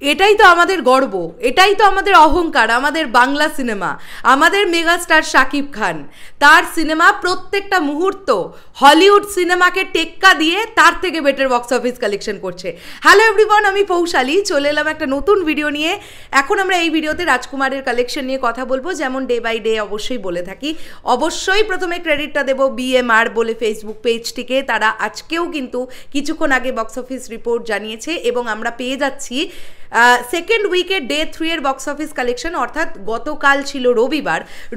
এটাই তো আমাদের গর্ব, এটাই তো আমাদের অহংকার। আমাদের বাংলা সিনেমা, আমাদের মেগাস্টার শাকিব খান, তার সিনেমা প্রত্যেকটা মুহূর্ত হলিউড সিনেমাকে টেক্কা দিয়ে তার থেকে বেটার বক্স অফিস কালেকশন করছে। হ্যালো এভরিওয়ান, আমি পৌশালী চলে এলাম একটা নতুন ভিডিও নিয়ে। এখন আমরা এই ভিডিওতে রাজকুমারের কালেকশন নিয়ে কথা বলবো, যেমন ডে বাই ডে অবশ্যই বলে থাকি। অবশ্যই প্রথমে ক্রেডিটটা দেবো BMR বলে ফেসবুক পেজটিকে। তারা আজকেও কিন্তু কিছুক্ষণ আগে বক্স অফিস রিপোর্ট জানিয়েছে এবং আমরা পেয়ে যাচ্ছি সেকেন্ড উইকে ডে 3 এর বক্স অফিস কালেকশন, অর্থাৎ গতকাল ছিল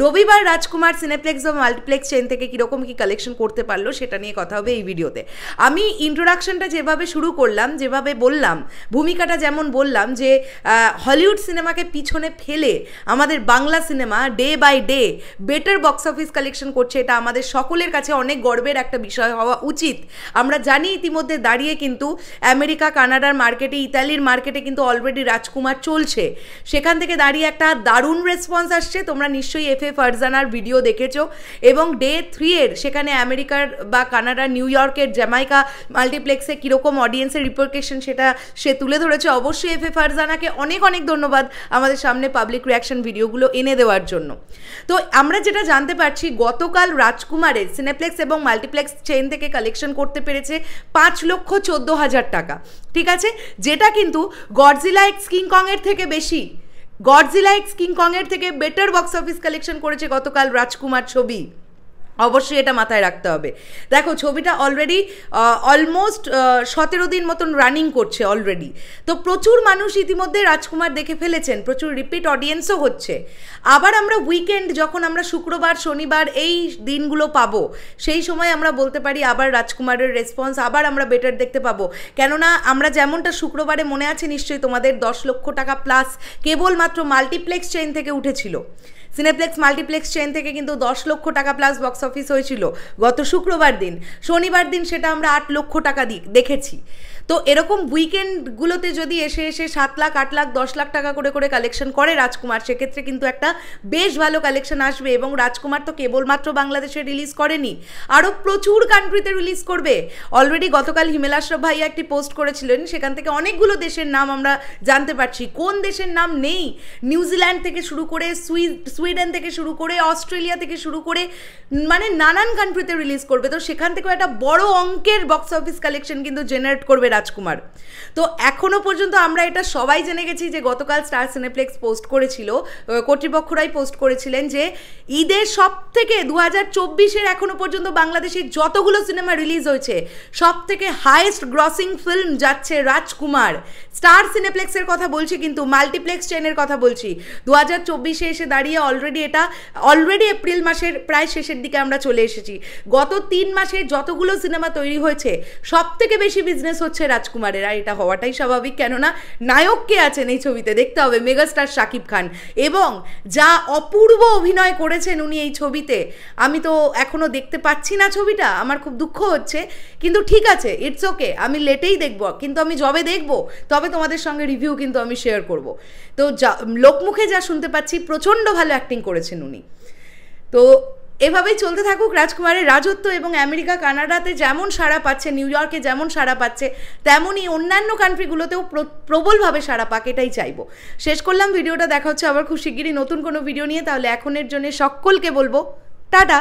রবিবার রাজকুমার সিনেপ্লেক্স ও মাল্টিপ্লেক্স চেন থেকে কীরকম কী কালেকশন করতে পারলো সেটা নিয়ে কথা হবে এই ভিডিওতে। আমি ইন্ট্রোডাকশনটা যেভাবে শুরু করলাম, যেভাবে বললাম, ভূমিকাটা যেমন বললাম যে হলিউড সিনেমাকে পিছনে ফেলে আমাদের বাংলা সিনেমা day by day better box office collection করছে, এটা আমাদের সকলের কাছে অনেক গর্বের একটা বিষয় হওয়া উচিত। আমরা জানি ইতিমধ্যে দাঁড়িয়ে কিন্তু আমেরিকা, কানাডার মার্কেটে, ইতালির মার্কেটে কিন্তু অলরেডি রাজকুমার চলছে। সেখান থেকে দাঁড়িয়ে একটা দারুণ রেসপন্স আসছে। তোমরা নিশ্চয়ই FA ফারজানার ভিডিও দেখেছো এবং ডে 3 এর সেখানে আমেরিকার বা কানাডার নিউ ইয়র্কের জ্যামাইকা মাল্টিপ্লেক্সে কীরকম অডিয়েন্সের রিপারকেশন সেটা সে তুলে ধরেছে। অবশ্যই FA ফারজানাকে অনেক অনেক ধন্যবাদ আমাদের সামনে পাবলিক রিয়াকশন ভিডিওগুলো এনে দেওয়ার জন্য। তো আমরা যেটা জানতে পারছি, গতকাল রাজকুমারের সিনেপ্লেক্স এবং মাল্টিপ্লেক্স চেইন থেকে কালেকশন করতে পেরেছে 5,14,000 টাকা, ঠিক আছে, যেটা কিন্তু গডজিলা এক্স কিং কং এর থেকে বেশি। গডজিলা এক্স কিং কং এর থেকে বেটার বক্স অফিস কালেকশন করেছে গতকাল রাজকুমার ছবি। অবশ্যই এটা মাথায় রাখতে হবে। দেখো, ছবিটা অলরেডি অলমোস্ট 17 দিন মতন রানিং করছে অলরেডি। তো প্রচুর মানুষ ইতিমধ্যে রাজকুমার দেখে ফেলেছেন, প্রচুর রিপিট অডিয়েন্সও হচ্ছে। আবার আমরা উইকেন্ড, যখন আমরা শুক্রবার শনিবার এই দিনগুলো পাবো, সেই সময় আমরা বলতে পারি আবার রাজকুমারের রেসপন্স আবার আমরা বেটার দেখতে পাবো। কেননা আমরা যেমনটা শুক্রবারে মনে আছে নিশ্চয়ই তোমাদের 10 লক্ষ টাকা প্লাস কেবলমাত্র মাল্টিপ্লেক্স চেইন থেকে উঠেছিল। সিনেপ্লেক্স মাল্টিপ্লেক্স চেইন থেকে কিন্তু 10 লক্ষ টাকা প্লাস বক্স অফিস হয়েছিল গত শুক্রবার দিন। শনিবার দিন সেটা আমরা 8 লক্ষ টাকা দেখেছি। তো এরকম উইকেন্ডগুলোতে যদি এসে 7 লাখ, 8 লাখ, 10 লাখ টাকা করে কালেকশন করে রাজকুমার, সেক্ষেত্রে কিন্তু একটা বেশ ভালো কালেকশন আসবে। এবং রাজকুমার তো কেবলমাত্র বাংলাদেশে রিলিজ করেনি, আরও প্রচুর কান্ট্রিতে রিলিজ করবে। অলরেডি গতকাল হিমেল আশরাফ ভাইয়া একটি পোস্ট করেছিলেন, সেখান থেকে অনেকগুলো দেশের নাম আমরা জানতে পারছি। কোন দেশের নাম নেই? নিউজিল্যান্ড থেকে শুরু করে, সুইডেন থেকে শুরু করে, অস্ট্রেলিয়া থেকে শুরু করে, মানে নানান কান্ট্রিতে রিলিজ করবে। তো সেখান থেকেও একটা বড় অঙ্কের বক্স অফিস কালেকশন কিন্তু জেনারেট করবে রাজকুমার। তো এখনো পর্যন্ত আমরা এটা সবাই জেনে গেছি যে গতকাল স্টার সিনেপ্লেক্স পোস্ট করেছিল, কর্তৃপক্ষরাই পোস্ট করেছিলেন যে ঈদের সব থেকে 2024-এর এখনো পর্যন্ত বাংলাদেশের যতগুলো সিনেমা রিলিজ হয়েছে সব থেকে হাইয়েস্ট গ্রসিং ফিল্ম যাচ্ছে রাজকুমার। স্টার সিনেপ্লেক্সের কথা বলছি, কিন্তু মাল্টিপ্লেক্স চেনের কথা বলছি। 2024-এ এসে দাঁড়িয়ে অলরেডি এপ্রিল মাসের প্রায় শেষের দিকে আমরা চলে এসেছি। গত 3 মাসে যতগুলো সিনেমা তৈরি হয়েছে সব থেকে বেশি বিজনেস হচ্ছে রাজকুমারের। আর এটা হওয়াটাই স্বাভাবিক, কেননা নায়ক কে আছেন এই ছবিতে দেখতে হবে, মেগাস্টার শাকিব খান। এবং যা অপূর্ব অভিনয় করেছেন উনি এই ছবিতে, আমি তো এখনো দেখতে পাচ্ছি না ছবিটা, আমার খুব দুঃখ হচ্ছে। কিন্তু ঠিক আছে, ইটস ওকে, আমি লেটেই দেখবো, কিন্তু আমি যবে দেখবো তবে তোমাদের সঙ্গে রিভিউ কিন্তু আমি শেয়ার করব। তো লোকমুখে যা শুনতে পাচ্ছি, প্রচণ্ড ভালো অ্যাক্টিং করেছেন উনি। তো এভাবেই চলতে থাকুক রাজকুমারের রাজত্ব। এবং আমেরিকা, কানাডাতে যেমন সাড়া পাচ্ছে, নিউ ইয়র্কে যেমন সাড়া পাচ্ছে, তেমনই অন্যান্য কান্ট্রিগুলোতেও প্রবলভাবে সাড়া পাক, এটাই চাইবো। শেষ করলাম ভিডিওটা, দেখা হচ্ছে আবার খুব শিগগিরই নতুন কোনো ভিডিও নিয়ে। তাহলে এখনের জন্য সকলকে বলবো টাটা।